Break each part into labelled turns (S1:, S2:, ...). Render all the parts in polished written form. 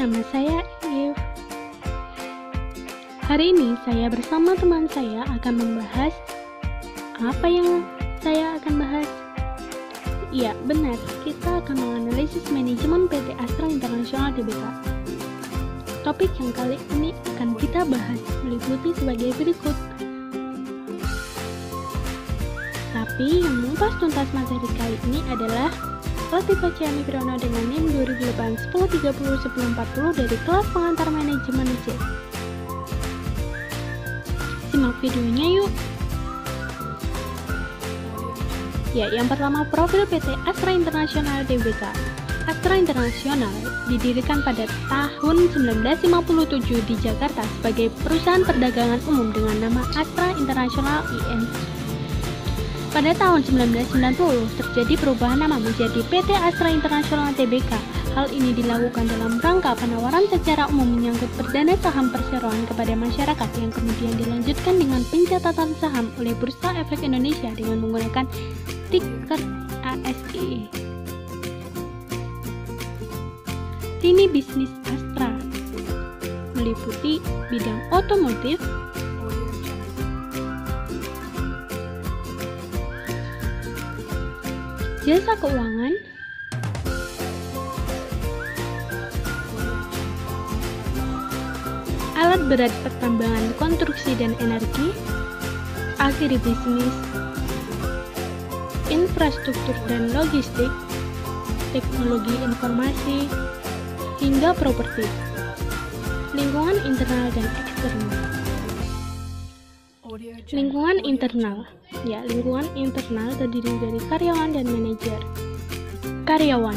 S1: nama saya If. Hari ini saya bersama teman saya akan membahas apa yang saya akan bahas. Ya, benar, kita akan menganalisis manajemen PT Astra International Tbk. Topik yang kali ini akan kita bahas meliputi sebagai berikut. Tapi yang mengupas tuntas materi kali ini adalah Latifah Ciani Firono dengan NIM 2008 1030 1040 dari kelas pengantar manajemen C. Simak videonya yuk. Ya, yang pertama profil PT Astra International Tbk. Astra International didirikan pada tahun 1957 di Jakarta sebagai perusahaan perdagangan umum dengan nama Astra International IN. Pada tahun 1990 terjadi perubahan nama menjadi PT Astra International Tbk. Hal ini dilakukan dalam rangka penawaran secara umum menyangkut perdana saham perseroan kepada masyarakat yang kemudian dilanjutkan dengan pencatatan saham oleh Bursa Efek Indonesia dengan menggunakan tiker ASI. Lini bisnis Astra meliputi bidang otomotif, jasa keuangan, alat berat pertambangan, konstruksi dan energi, agribisnis, infrastruktur dan logistik, teknologi informasi, hingga properti, lingkungan internal dan eksternal. Lingkungan internal, lingkungan internal terdiri dari karyawan dan manajer. Karyawan,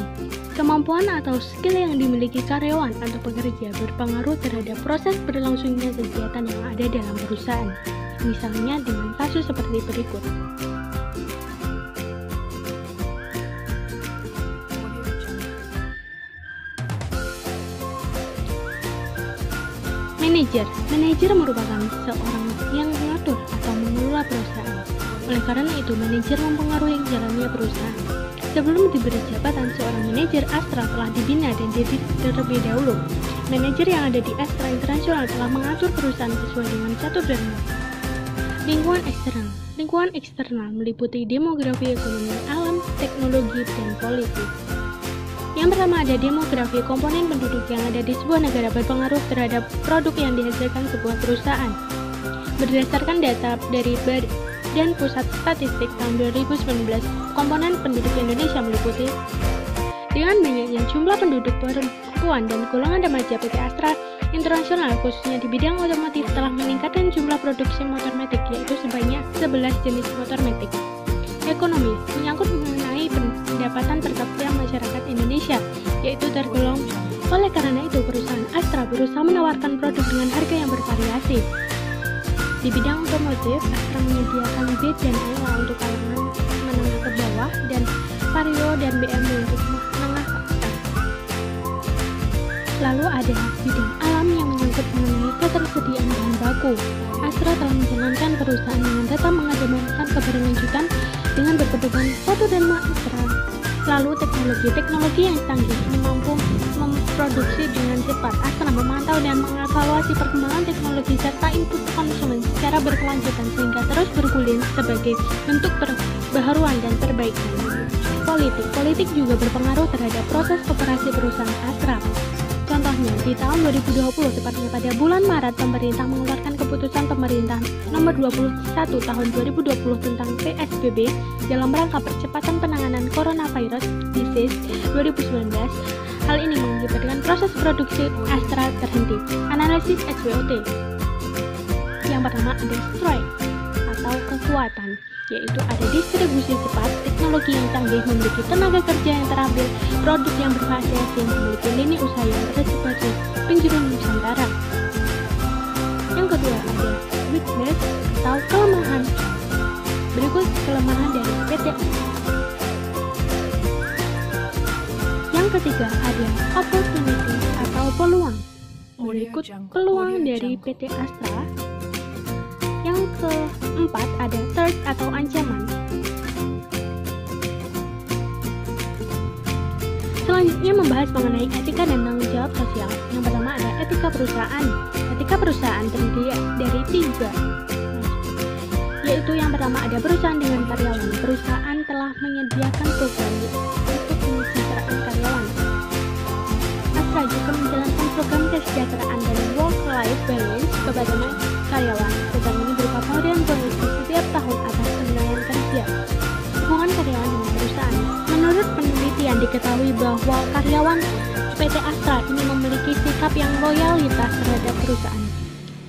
S1: kemampuan atau skill yang dimiliki karyawan atau pekerja berpengaruh terhadap proses berlangsungnya kegiatan yang ada dalam perusahaan. Misalnya dengan kasus seperti berikut. Manajer merupakan seorang yang mengatur atau mengelola perusahaan. Oleh karena itu, manajer mempengaruhi jalannya perusahaan. Sebelum diberi jabatan, seorang manajer Astra telah dibina dan dididik terlebih dahulu. Manajer yang ada di Astra International telah mengatur perusahaan sesuai dengan catur dan Lingkungan eksternal meliputi demografi, ekonomi, alam, teknologi, dan politik. Yang pertama ada demografi, komponen penduduk yang ada di sebuah negara berpengaruh terhadap produk yang dihasilkan sebuah perusahaan. Berdasarkan data dari Badan Pusat Statistik tahun 2019, komponen penduduk Indonesia meliputi dengan banyaknya jumlah penduduk perempuan dan golongan remaja. PT Astra International khususnya di bidang otomotif telah meningkatkan jumlah produksi motor metik, yaitu sebanyak 11 jenis motor metik. Ekonomi menyangkut mengenai pendapatan per kapita masyarakat Indonesia, yaitu tergolong. Oleh karena itu, perusahaan Astra berusaha menawarkan produk dengan harga yang bervariasi. Di bidang otomotif, Astra menyediakan Beat dan Ayla untuk kalangan menengah ke bawah dan Vario dan BMW untuk menengah ke atas. Lalu ada bidang alam yang menyangkut mengenai ketersediaan bahan baku. Astra telah menjalankan perusahaan dengan tetap mengedepankan keberlanjutan dengan berpedoman satu dan Astra. Lalu teknologi yang canggih ini mampu memproduksi dengan cepat. Astra memantau dan mengevaluasi perkembangan teknologi serta input konsumen secara berkelanjutan sehingga terus bergulir sebagai bentuk perbaharuan dan perbaikan. Politik juga berpengaruh terhadap proses operasi perusahaan Astra. Contohnya, di tahun 2020, tepatnya pada bulan Maret, pemerintah mengeluarkan keputusan pemerintah nomor 21 tahun 2020 tentang PSBB dalam rangka percepatan penanganan coronavirus disease 2019. Hal ini mengakibatkan proses produksi Astra terhenti. Analisis SWOT. Yang pertama ada strength atau kekuatan, yaitu ada distribusi cepat, teknologi yang canggih, memiliki tenaga kerja yang terampil, produk yang bervariasi, yang memiliki lini usaha yang tersebar di penjuru Nusantara. Yang kedua ada weakness atau kelemahan. Berikut kelemahan dari PT Astra. Yang ketiga ada opportunity atau peluang. Berikut peluang dari PT Astra. Yang keempat ada threat atau ancaman. Selanjutnya membahas mengenai etika dan tanggung jawab jawab sosial. Yang pertama ada etika perusahaan. Etika perusahaan terdiri dari 3, yaitu yang pertama ada perusahaan dengan karyawan. Perusahaan telah menyediakan program untuk kesejahteraan karyawan. Astra juga menjalankan program kesejahteraan dan work-life balance kepada karyawan. Program ini berupa pemberian bonus setiap tahun atas penilaian kerja. Hubungan karyawan dengan perusahaan. Menurut penelitian diketahui bahwa karyawan PT Astra ini memiliki sikap yang loyalitas terhadap perusahaan.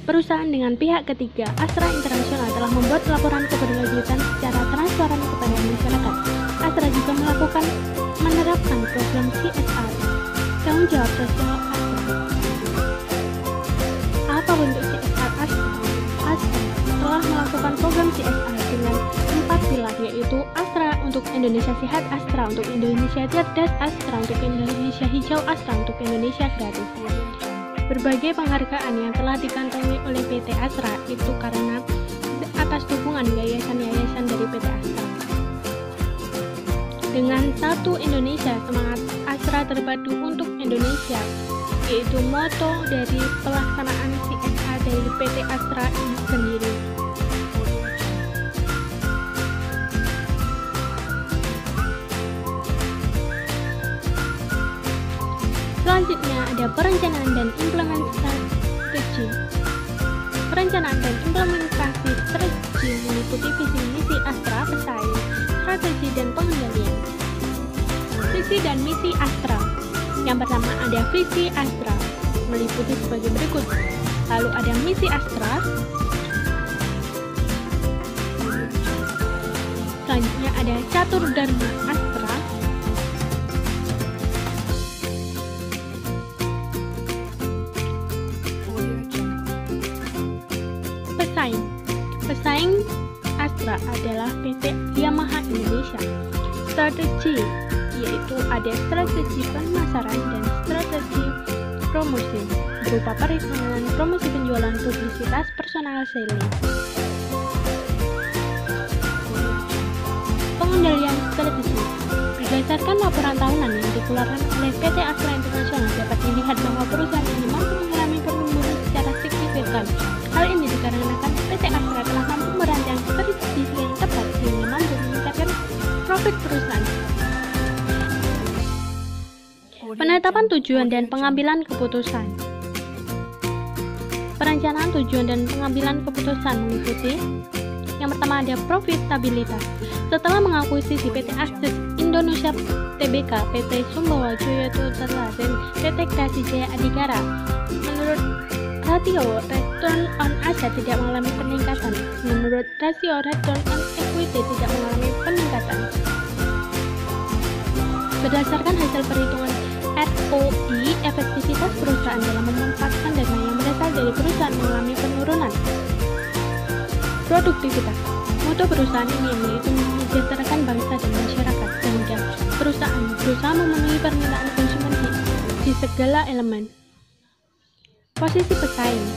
S1: Perusahaan dengan pihak ketiga, Astra Internasional telah membuat laporan keberlanjutan secara transparan kepada masyarakat. Astra juga menerapkan program CSR, tanggung jawab sosial Astra. Apa bentuk CSR Astra? Astra telah melakukan program CSR dengan 4 pilar, yaitu Astra untuk Indonesia Sehat, Astra untuk Indonesia Cerdas, Astra untuk Indonesia Hijau, Astra untuk Indonesia Gratis. Berbagai penghargaan yang telah dikantongi oleh PT Astra itu karena atas dukungan yayasan-yayasan dari PT Astra. Dengan satu Indonesia, semangat Astra terpadu untuk Indonesia, yaitu moto dari pelaksanaan CSR dari PT Astra ini sendiri. Selanjutnya ada perencanaan dan implementasi strategi. Perencanaan dan implementasi strategi meliputi visi misi Astra, pesaing, strategi dan pengendalian. Visi dan misi Astra. Yang pertama ada visi Astra, meliputi sebagai berikut. Lalu ada misi Astra. Selanjutnya ada catur dharma Astra. Pesaing Astra adalah PT Yamaha Indonesia. Strategi, yaitu ada strategi pemasaran dan strategi promosi berupa perhitungan promosi penjualan, publisitas, personal selling. Pengendalian strategi berdasarkan laporan tahunan yang dikeluarkan oleh PT Astra Internasional dapat dilihat bahwa perusahaan ini mampu mengalami pertumbuhan secara signifikan. Hal ini dikarenakan PT Astra telah mampu merancang strategi yang tepat sehingga mampu meningkatkan profit perusahaan. Penetapan tujuan dan pengambilan keputusan. Perencanaan tujuan dan pengambilan keputusan meliputi yang pertama ada profitabilitas. Setelah mengakuisisi PT Akses Indonesia Tbk, PT Sumbawa Joyo Totala, dan PT Kreasi Jaya Adhikara, menurut rasio return on asset tidak mengalami peningkatan. Menurut rasio return on equity tidak mengalami peningkatan. Berdasarkan hasil perhitungan ROI, efektivitas perusahaan dalam memanfaatkan dana yang berasal dari perusahaan mengalami penurunan. Produktivitas. Moto perusahaan ini yaitu mensejahterakan bangsa dan masyarakat, sehingga perusahaan berusaha memenuhi permintaan konsumen di segala elemen. Posisi pesaing.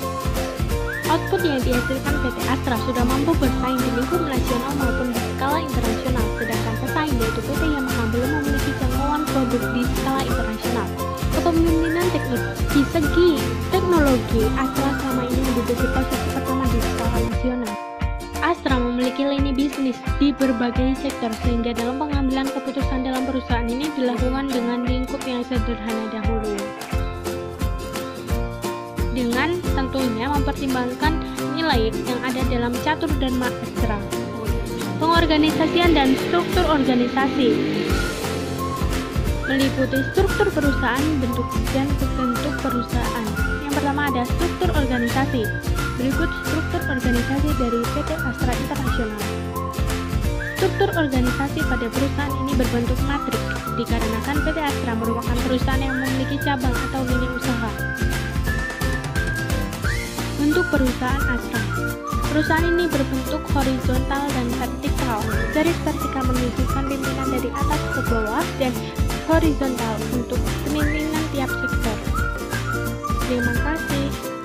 S1: Output yang dihasilkan PT Astra sudah mampu bersaing di lingkup nasional maupun di skala internasional, sedangkan pesaing yaitu PT Yamaha belum memiliki jangkauan produk di skala internasional. Kepemimpinan di segi teknologi, Astra selama ini menduduki posisi pertama di skala nasional. Astra memiliki lini bisnis di berbagai sektor, sehingga dalam pengambilan keputusan dalam perusahaan ini dilakukan dengan lingkup yang sederhana dahulu, dengan tentunya mempertimbangkan nilai yang ada dalam catur dharma Astra. Pengorganisasian dan struktur organisasi meliputi struktur perusahaan, bentuk dan bentuk perusahaan. Yang pertama ada struktur organisasi. Berikut struktur organisasi dari PT Astra Internasional. Struktur organisasi pada perusahaan ini berbentuk matrik, dikarenakan PT Astra merupakan perusahaan yang memiliki cabang atau lini usaha. Bentuk perusahaan Astra. Perusahaan ini berbentuk horizontal dan vertikal. Garis vertikal menunjukkan pimpinan dari atas ke bawah dan horizontal untuk kepemimpinan tiap sektor. Terima kasih.